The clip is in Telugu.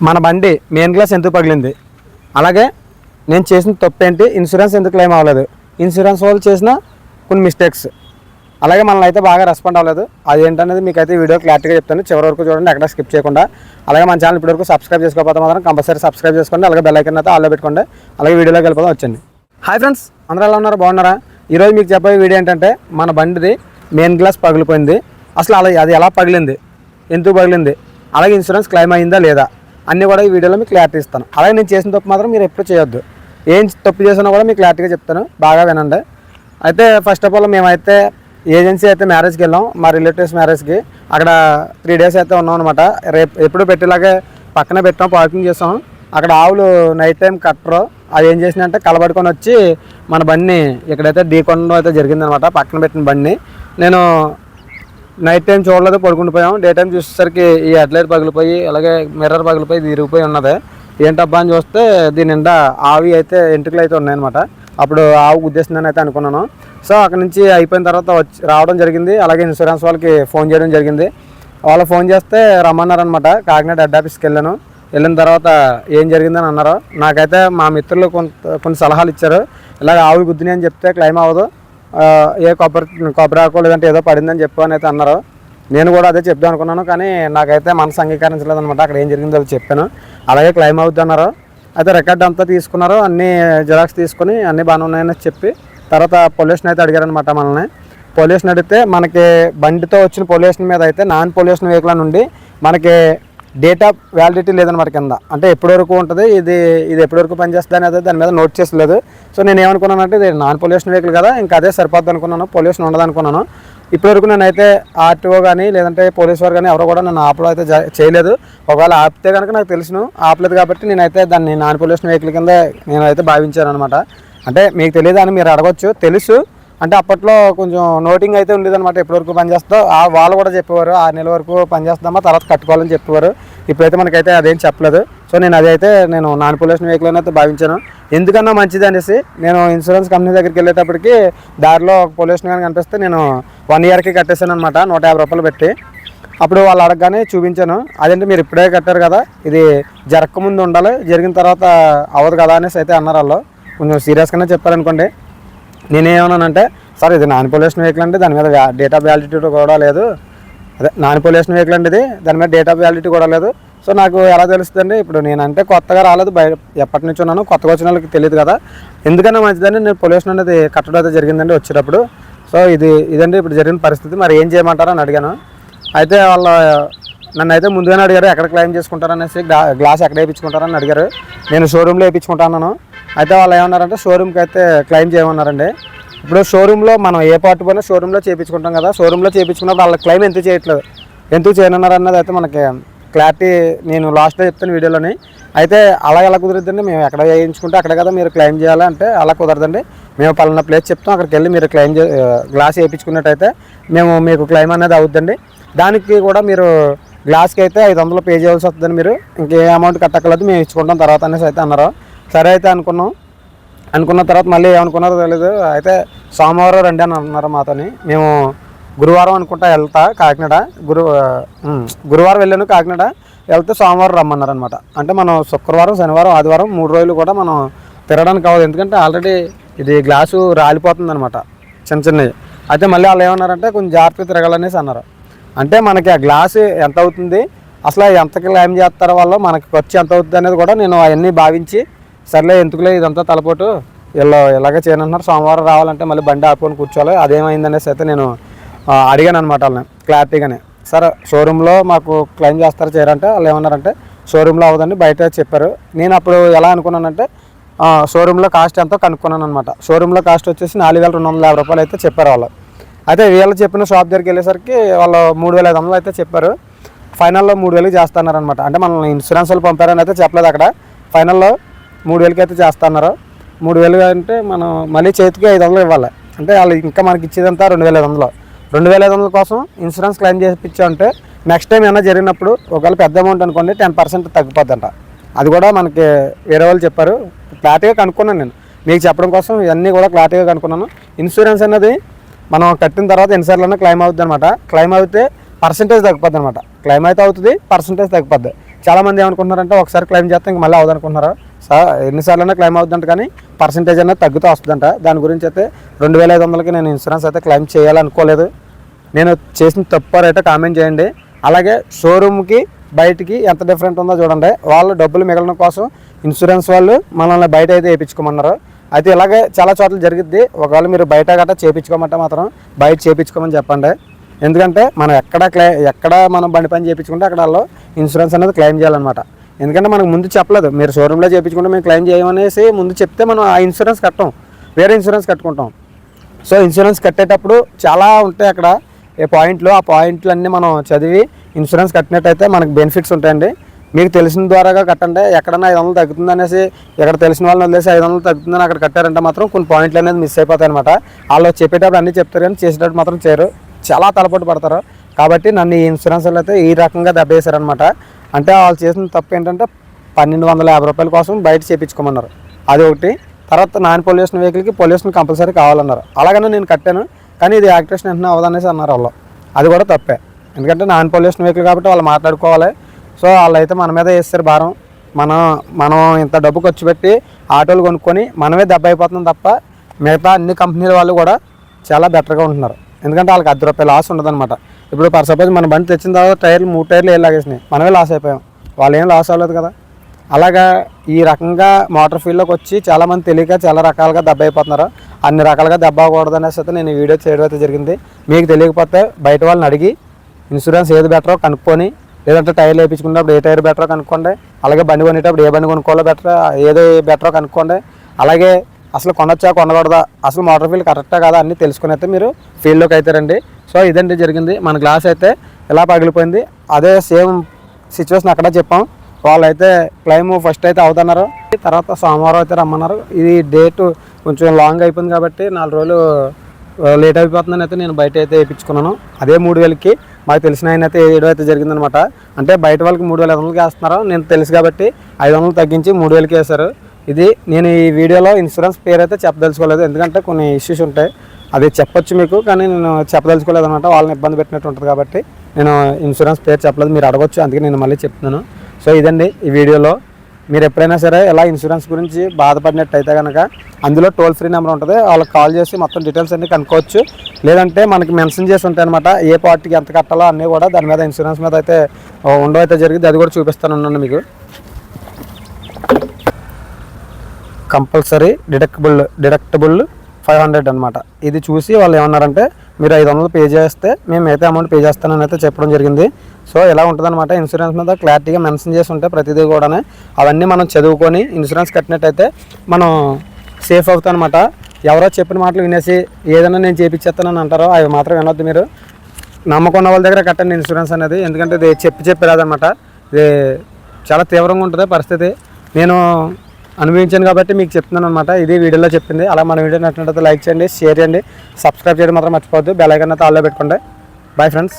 మన బండి మెయిన్ గ్లాస్ ఎందుకు పగిలింది, అలాగే నేను చేసిన తప్పు ఏంటి, ఇన్సూరెన్స్ ఎందుకు క్లెయిమ్ అవ్వలేదు, ఇన్సూరెన్స్ వాళ్ళు చేసిన కొన్ని మిస్టేక్స్, అలాగే మనల్ని అయితే బాగా రెస్పాండ్ అవ్వలేదు, అది ఏంటనేది మీకు అయితే వీడియో క్లారిటీగా చెప్తాను. చివరి వరకు చూడండి, ఎక్కడ స్కిప్ చేయకుండా. అలాగే మన ఛానల్ ఇప్పటివరకు సబ్స్క్రైబ్ చేసుకోకపోతే మాత్రం కంపల్సరీ సబ్స్క్రైబ్ చేసుకోండి. అలాగే బెల్ ఐకాన్ అయితే ఆల్లో పెట్టుకోండి. అలాగే వీడియోలోకి వెళ్ళిపోదాం, వచ్చండి. హాయ్ ఫ్రెండ్స్, అందరూ ఎలా ఉన్నారు, బాగున్నారా? ఈరోజు మీకు చెప్పే వీడియో ఏంటంటే మన బండిది మెయిన్ గ్లాస్ పగిలిపోయింది. అసలు అది ఎలా పగిలింది, ఎందుకు పగిలింది, అలాగే ఇన్సూరెన్స్ క్లెయిమ్ అయిందా లేదా అన్నీ కూడా ఈ వీడియోలో మీకు క్లారిటీ ఇస్తాను. అలాగే నేను చేసిన తప్పు మాత్రం మీరు ఎప్పుడు చేయొద్దు, ఏం తప్పు చేసినా కూడా మీకు క్లారిటీగా చెప్తాను, బాగా వినండి. అయితే ఫస్ట్ ఆఫ్ ఆల్ మేమైతే ఏజెన్సీ అయితే మ్యారేజ్కి వెళ్ళాం, మా రిలేటివ్స్ మ్యారేజ్కి. అక్కడ 3 days అయితే ఉన్నాం అనమాట. రేపు ఎప్పుడు పెట్టేలాగే పక్కనే పెట్టాం, పార్కింగ్ చేసాం. అక్కడ ఆవులు నైట్ టైం కట్టరు, అది ఏం చేసినంటే కలబడుకొని వచ్చి మన బండిని ఇక్కడైతే ఢీకొనడం అయితే జరిగిందనమాట. పక్కన పెట్టిన బండిని నేను నైట్ టైం చూడలేదు, పడుకుండిపోయాం. డే టైం చూసేసరికి ఈ హెడ్లైట్ పగిలిపోయి, అలాగే మిర్రర్ పగిలిపోయి తిరిగిపోయి ఉన్నది. ఏంటబ్బా అని చూస్తే దీని నిండా ఆవి అయితే ఎంట్రుకలు అయితే ఉన్నాయన్నమాట. అప్పుడు ఆవు గుద్దేసిందని అయితే అనుకున్నాను. సో అక్కడ నుంచి అయిపోయిన తర్వాత రావడం జరిగింది. అలాగే ఇన్సూరెన్స్ వాళ్ళకి ఫోన్ చేయడం జరిగింది. వాళ్ళు ఫోన్ చేస్తే రమ్మన్నారనమాట. కాకినాడ హెడ్ ఆఫీస్కి వెళ్ళిన తర్వాత ఏం జరిగిందని అన్నారు. నాకైతే మా మిత్రులు కొన్ని సలహాలు ఇచ్చారు. ఇలాగ ఆవులు గుద్దిని అని చెప్తే క్లెయిమ్ అవ్వదు, ఏ కొబ్బరి ఆకు లేదంటే ఏదో పడిందని చెప్పు అని అయితే అన్నారు. నేను కూడా అదే చెప్దాం అనుకున్నాను, కానీ నాకైతే మనసు అంగీకరించలేదు అనమాట. అక్కడ ఏం జరిగిందో అది చెప్పాను. అలాగే క్లెయిమ్ అవుద్ది అన్నారు. అయితే రికార్డ్ అంతా తీసుకున్నారు, అన్నీ జిరాక్స్ తీసుకుని అన్నీ బాగానే ఉన్నాయని చెప్పి తర్వాత పొల్యూషన్ అయితే అడిగారనమాట మనల్ని. పొల్యూషన్ అడిగితే మనకి బండితో వచ్చిన పొల్యూషన్ మీద అయితే నాన్ పొల్యూషన్ వెహికల్ నుండి మనకి డేట్ ఆఫ్ వ్యాలిడిటీ లేదనమాట కింద. అంటే ఎప్పటి వరకు ఉంటుంది, ఇది ఎప్పటి వరకు పనిచేస్తుంది అనేది దాని మీద నోట్ చేసలేదు. సో నేను ఏమనుకున్నానంటే ఇది నాన్ పొల్యూషన్ వెహికల్ కదా, ఇంకా అదే సరిపోద్ది అనుకున్నాను, పొల్యూషన్ ఉండదు అనుకున్నాను. ఇప్పటివరకు నేనైతే ఆర్టీఓ కానీ లేదంటే పోలీస్ వారు కానీ ఎవరో కూడా నన్ను ఆపడం అయితే చేయలేదు. ఒకవేళ ఆపితే కనుక నాకు తెలుసును, ఆపలేదు కాబట్టి నేనైతే దాన్ని నాన్ పొల్యూషన్ వెహికల్ కింద నేనైతే భావించాను అనమాట. అంటే మీకు తెలియదు అని మీరు అడగచ్చు, తెలుసు. అంటే అప్పట్లో కొంచెం నోటింగ్ అయితే ఉండేదన్నమాట, ఎప్పటివరకు పనిచేస్తా వాళ్ళు కూడా చెప్పేవారు 6 నెలల వరకు పనిచేస్తామా తర్వాత కట్టుకోవాలని చెప్పేవారు. ఇప్పుడైతే మనకైతే అదేం చెప్పలేదు. సో నేను నాన్ పొల్యూషన్ వెహికల్ అయితే భావించాను. ఎందుకన్నా మంచిది అనేసి నేను ఇన్సూరెన్స్ కంపెనీ దగ్గరికి వెళ్ళేటప్పటికి దారిలో పొల్యూషన్ కానీ కనిపిస్తే నేను 1 yearకి కట్టేసాను అనమాట, 150 రూపాయలు పెట్టి. అప్పుడు వాళ్ళు అడగగానే చూపించాను. అదేంటి మీరు ఇప్పుడే కట్టారు కదా, ఇది జరగక ముందు ఉండాలి, జరిగిన తర్వాత అవ్వదు కదా అనేసి అయితే అన్నారు. వాళ్ళు కొంచెం సీరియస్గానే చెప్పారనుకోండి. నేనేమన్నానంటే, సార్ ఇది నాన్ పొల్యూషన్ వెహికల్ అంటే దాని మీద డేట్ ఆఫ్ వ్యాలిడిటీ కూడా లేదు, అదే నాన్ పొల్యూషన్ వెహికల్ అంటే ఇది, దాని మీద డేట్ ఆఫ్ వ్యాలిడిటీ కూడా లేదు. సో నాకు ఎలా తెలుస్తుందండి, ఇప్పుడు నేనంటే కొత్తగా రాలేదు, ఎప్పటి నుంచి ఉన్నాను, కొత్తగా వచ్చిన వాళ్ళకి తెలియదు కదా, ఎందుకన్నా మంచిదని నేను పొల్యూషన్ అనేది కట్టడం అయితే జరిగిందండి వచ్చేటప్పుడు. సో ఇదండి ఇప్పుడు జరిగిన పరిస్థితి. మరి ఏం చేయమంటారో అని అడిగాను. అయితే వాళ్ళు నన్ను అయితే ముందుగానే అడిగారు, ఎక్కడ క్లెయిమ్ చేసుకుంటారనేసి, గ్లాస్ ఎక్కడ వేయించుకుంటారని అడిగారు. నేను షోరూంలో వేయించుకుంటాను. అయితే వాళ్ళు ఏమన్నారంటే షోరూమ్కి అయితే క్లెయిమ్ చేయమన్నారండి. ఇప్పుడు షోరూంలో మనం ఏ పార్ట్ పోయినా షోరూంలో చేయించుకుంటాం కదా, షోరూంలో చేయించుకున్నప్పుడు వాళ్ళ క్లెయిమ్ ఎందుకు చేయనన్నారు అన్నది అయితే మనకి క్లారిటీ నేను లాస్ట్లో చెప్తాను వీడియోలోని. అయితే అలా ఎలా కుదురుద్దండి, మేము ఎక్కడ వేయించుకుంటే అక్కడే కదా మీరు క్లెయిమ్ చేయాలంటే అలా కుదరదండి. మేము పలానా ప్లేస్ చెప్తాం, అక్కడికి వెళ్ళి మీరు గ్లాస్ వేయించుకున్నట్టయితే మీకు క్లెయిమ్ అనేది అవుతుందండి. దానికి కూడా మీరు గ్లాస్కి అయితే 500 పే చేయాల్సి వస్తుందని, మీరు ఇంకే అమౌంట్ కట్టక్కలేదు, మేము ఇచ్చుకుంటాం తర్వాత అనేసి అయితే అన్నారు. సరే అయితే అనుకున్న తర్వాత మళ్ళీ ఏమనుకున్నారో తెలియదు. అయితే సోమవారం రండి అని అన్నారు మాతోని. మేము గురువారం అనుకుంటా వెళ్తా కాకినాడ, గురువారం వెళ్ళాను కాకినాడ, వెళ్తే సోమవారం రమ్మన్నారు అనమాట. అంటే మనం శుక్రవారం, శనివారం, ఆదివారం 3 రోజులు కూడా మనం తిరగడానికి కావదు, ఎందుకంటే ఆల్రెడీ ఇది గ్లాసు రాలిపోతుంది అనమాట, చిన్నవి. అయితే మళ్ళీ వాళ్ళు ఏమన్నారంటే కొంచెం జాగ్రత్తగా తిరగాలనేసి అన్నారు. అంటే మనకి ఆ గ్లాసు ఎంత అవుతుంది, అసలు ఎంత క్లెయిమ్ చేస్తారో వాళ్ళు, మనకి ఖర్చు ఎంత అవుతుంది అనేది కూడా నేను అవన్నీ భావించి, సర్లే ఎందుకులే ఇదంతా తలపోటు, ఇలాగే చేయనంటున్నారు, సోమవారం రావాలంటే మళ్ళీ బండి ఆపుకొని కూర్చోవాలి, అదేమైందనేసి అయితే నేను అడిగాను అనమాట వాళ్ళని క్లారిటీగానే. సరే షోరూంలో మాకు క్లెయిమ్ చేస్తారా చేయరంటే వాళ్ళు ఏమన్నారంటే షోరూంలో అవ్వదని బయట చెప్పారు. నేను అప్పుడు ఎలా అనుకున్నానంటే షోరూంలో కాస్ట్ ఎంతో కనుక్కున్నాను అనమాట. షోరూంలో కాస్ట్ వచ్చేసి 4250 రూపాయలు అయితే చెప్పారు వాళ్ళు. అయితే వీళ్ళు చెప్పిన షాప్ దగ్గరికి వెళ్ళేసరికి వాళ్ళు 3500 అయితే చెప్పారు. ఫైనల్లో 3000కి చేస్తున్నారనమాట. అంటే మనల్ని ఇన్సూరెన్స్ వాళ్ళు పంపారని అయితే చెప్పలేదు, అక్కడ ఫైనల్లో 3000కి అయితే చేస్తున్నారు. 3000 అంటే మనం మళ్ళీ చేతికి 500 ఇవ్వాలి. అంటే వాళ్ళు ఇంకా మనకి ఇచ్చేదంతా 2500. 2500 కోసం ఇన్సూరెన్స్ క్లెయిమ్ చేయించామంటే నెక్స్ట్ టైం ఏమైనా జరిగినప్పుడు ఒకవేళ పెద్ద అమౌంట్ అనుకోండి 10% తగ్గిపోద్దంట. అది కూడా మనకి వేరే వాళ్ళు చెప్పారు. క్లారిటీగా కనుక్కున్నాను నేను, మీకు చెప్పడం కోసం ఇవన్నీ కూడా క్లారిటీగా కనుక్కున్నాను. ఇన్సూరెన్స్ అనేది మనం కట్టిన తర్వాత ఎన్నిసార్లు క్లెయిమ్ అవుతుంది అనమాట. క్లెయిమ్ అయితే పర్సంటేజ్ తగ్గిపోద్ది అనమాట. క్లెయిమ్ అయితే అవుతుంది, పర్సంటేజ్ తగ్గిపోద్ది. చాలామంది ఏమనుకుంటున్నారంటే ఒకసారి క్లెయిమ్ చేస్తే ఇంక మళ్ళీ అవ్వదనుకుంటున్నారు. ఎన్నిసార్లైనా క్లెయిమ్ అవుతుందంట, కానీ పర్సంటేజ్ అనేది తగ్గుతూ వస్తుందంట. దాని గురించి అయితే 2500కి నేను ఇన్సూరెన్స్ అయితే క్లెయిమ్ చేయాలనుకోలేదు. నేను చేసిన తప్పు అయితే కామెంట్ చేయండి. అలాగే షోరూమ్కి బయటికి ఎంత డిఫరెంట్ ఉందో చూడండి. వాళ్ళు డబ్బులు మిగలడం కోసం ఇన్సూరెన్స్ వాళ్ళు మనల్ని బయట అయితే వేయించుకోమన్నారు. అయితే ఇలాగే చాలా చోట్ల జరిగిద్ది. ఒకవేళ మీరు బయట గట్రా చేయించుకోమంటే మాత్రం బయట చేయించుకోమని చెప్పండి. ఎందుకంటే మనం ఎక్కడ మనం బండి పని చేయించుకుంటే అక్కడ వాళ్ళు ఇన్సూరెన్స్ అనేది క్లెయిమ్ చేయాలన్నమాట. ఎందుకంటే మనకు ముందు చెప్పలేదు, మీరు షోరూంలో చేయించుకుంటే మేము క్లెయిమ్ చేయమనేసి ముందు చెప్తే మనం ఆ ఇన్సూరెన్స్ కట్టం, వేరే ఇన్సూరెన్స్ కట్టుకుంటాం. సో ఇన్సూరెన్స్ కట్టేటప్పుడు చాలా ఉంటాయి అక్కడ పాయింట్లు. ఆ పాయింట్లన్నీ మనం చదివి ఇన్సూరెన్స్ కట్టినట్టయితే మనకు బెనిఫిట్స్ ఉంటాయండి. మీకు తెలిసిన ద్వారాగా కట్టండి. ఎక్కడన్నా 500 తగ్గుతుంది అనేసి, ఎక్కడ తెలిసిన వాళ్ళని వదిలేసి 500 తగ్గుతుందని అక్కడ కట్టారంటే మాత్రం కొన్ని పాయింట్లు అనేది మిస్ అయిపోతాయి అనమాట. వాళ్ళు చెప్పేటప్పుడు అన్నీ చెప్తారు కానీ చేసేటప్పుడు మాత్రం చేయరు, చాలా తలపోటు పడతారు. కాబట్టి నన్ను ఈ ఇన్సూరెన్స్లో అయితే ఈ రకంగా దెబ్బేశారనమాట. అంటే వాళ్ళు చేసిన తప్పు ఏంటంటే 1250 రూపాయల కోసం బయట చేయించుకోమన్నారు, అది ఒకటి. తర్వాత నాన్ పొల్యూషన్ వెహికల్కి పొల్యూషన్ కంపల్సరీ కావాలన్నారు. అలాగనే నేను కట్టాను, కానీ ఇది యాక్టివేషన్ వెంటనే అవ్వదనేసి అన్నారు వాళ్ళు. అది కూడా తప్పే, ఎందుకంటే నాన్ పొల్యూషన్ వెహికల్ కాబట్టి వాళ్ళు మాట్లాడుకోవాలి. సో వాళ్ళు అయితే మన మీద వేస్తారు భారం. మనం ఇంత డబ్బు ఖర్చు పెట్టి ఆటోలు కొనుక్కొని మనమే దెబ్బ అయిపోతున్నాం తప్ప మిగతా అన్ని కంపెనీల వాళ్ళు కూడా చాలా బెటర్గా ఉంటున్నారు. ఎందుకంటే వాళ్ళకి 10 రూపాయలు లాస్ ఉండదు అనమాట. ఇప్పుడు ఫర్ సపోజ్ మన బండి తెచ్చిన తర్వాత టైర్లు 3 టైర్లు ఏం లాగేసినాయి, మనమే లాస్ అయిపోయాం, వాళ్ళు ఏం లాస్ అవ్వలేదు కదా. అలాగా ఈ రకంగా మోటార్ ఫీల్డ్లోకి వచ్చి చాలామంది తెలియక చాలా రకాలుగా దెబ్బ అయిపోతున్నారు. అన్ని రకాలుగా దెబ్బ అవ్వకూడదు అనేసి అయితే నేను ఈ వీడియో చేయడం అయితే జరిగింది. మీకు తెలియకపోతే బయట వాళ్ళని అడిగి ఇన్సూరెన్స్ ఏది బెటరో కనుక్కొని, లేదంటే టైర్లు వేయించుకున్నప్పుడు ఏ టైర్ బెటరో కనుక్కోండి. అలాగే బండి కొనేటప్పుడు ఏ బండి కొనుక్కోవాలో ఏదో బెటరో కనుక్కోండి. అలాగే అసలు కొనొచ్చా కొనకూడదా, అసలు మోటార్ ఫీల్డ్ కరెక్టా కదా అన్నీ తెలుసుకుని అయితే మీరు ఫీల్డ్లోకి అయితే రండి. సో ఇదండి జరిగింది. మన గ్లాస్ అయితే ఎలా పగిలిపోయింది, అదే సేమ్ సిచ్యువేషన్ అక్కడ చెప్పాం. వాళ్ళైతే క్లెయిమ్ ఫస్ట్ అయితే అవుతున్నారు, తర్వాత సోమవారం అయితే రమ్మన్నారు. ఇది డేటు కొంచెం లాంగ్ అయిపోయింది కాబట్టి 4 రోజులు లేట్ అయిపోతుందని అయితే నేను బయట అయితే వేయించుకున్నాను. అదే 3000కి మాకు తెలిసిన ఆయన అయితే వేయడం అయితే జరిగిందనమాట. అంటే బయట వాళ్ళకి 3500కి వేస్తున్నారు, నేను తెలుసు కాబట్టి 500 తగ్గించి 3000కి వేశారు. ఇది నేను ఈ వీడియోలో ఇన్సూరెన్స్ పేరు అయితే చెప్పదలుచుకోలేదు, ఎందుకంటే కొన్ని ఇష్యూస్ ఉంటాయి. అది చెప్పొచ్చు మీకు, కానీ నేను చెప్పదలుచుకోలేదు అనమాట. వాళ్ళని ఇబ్బంది పెట్టినట్టు ఉంటుంది కాబట్టి నేను ఇన్సూరెన్స్ పేరు చెప్పలేదు. మీరు అడగొచ్చు, అందుకే నేను మళ్ళీ చెప్తున్నాను. సో ఇదండి ఈ వీడియోలో. మీరు ఎప్పుడైనా సరే ఎలా ఇన్సూరెన్స్ గురించి బాధపడినట్టయితే కనుక అందులో టోల్ ఫ్రీ నెంబర్ ఉంటుంది, వాళ్ళకి కాల్ చేసి మొత్తం డీటెయిల్స్ అన్నీ కనుక్కోవచ్చు. లేదంటే మనకి మెన్షన్ చేసి ఉంటాయి అనమాట, ఏ పార్టీకి ఎంత కట్టాలో అన్నీ కూడా దాని మీద ఇన్సూరెన్స్ మీద అయితే ఉండడం అయితే జరిగింది. అది కూడా చూపిస్తాను మీకు. కంపల్సరీ డిడక్టబుల్ 500 అనమాట. ఇది చూసి వాళ్ళు ఏమన్నారంటే మీరు 500 పే చేస్తే మేము అయితే అమౌంట్ పే చేస్తానని అయితే చెప్పడం జరిగింది. సో ఎలా ఉంటుందన్నమాట, ఇన్సూరెన్స్ మీద క్లారిటీగా మెన్షన్ చేసి ఉంటే ప్రతిదీ కూడా అవన్నీ మనం చదువుకొని ఇన్సూరెన్స్ కట్టినట్టయితే మనం సేఫ్ అవుతాం అనమాట. ఎవరో చెప్పిన మాటలు వినేసి ఏదైనా నేను చేయించేస్తానని అంటారో అవి మాత్రం వినొద్దు. మీరు నమ్మకం ఉన్న వాళ్ళ దగ్గర కట్టండి ఇన్సూరెన్స్ అనేది, ఎందుకంటే ఇది చెప్పరాదన్నమాట. ఇది చాలా తీవ్రంగా ఉంటుంది పరిస్థితి. నేను అనుభవించాను కాబట్టి మీకు చెప్తున్నాను అనమాట. ఇది వీడియోలో చెప్పింది. అలా మన వీడియో నచ్చినట్లయితే లైక్ చేయండి, షేర్ చేయండి, సబ్స్క్రైబ్ చేయడం మాత్రం మర్చిపోవద్దు. బెల్ ఐకాన్ అయితే ఆల్లో పెట్టుకోండి. Bye friends.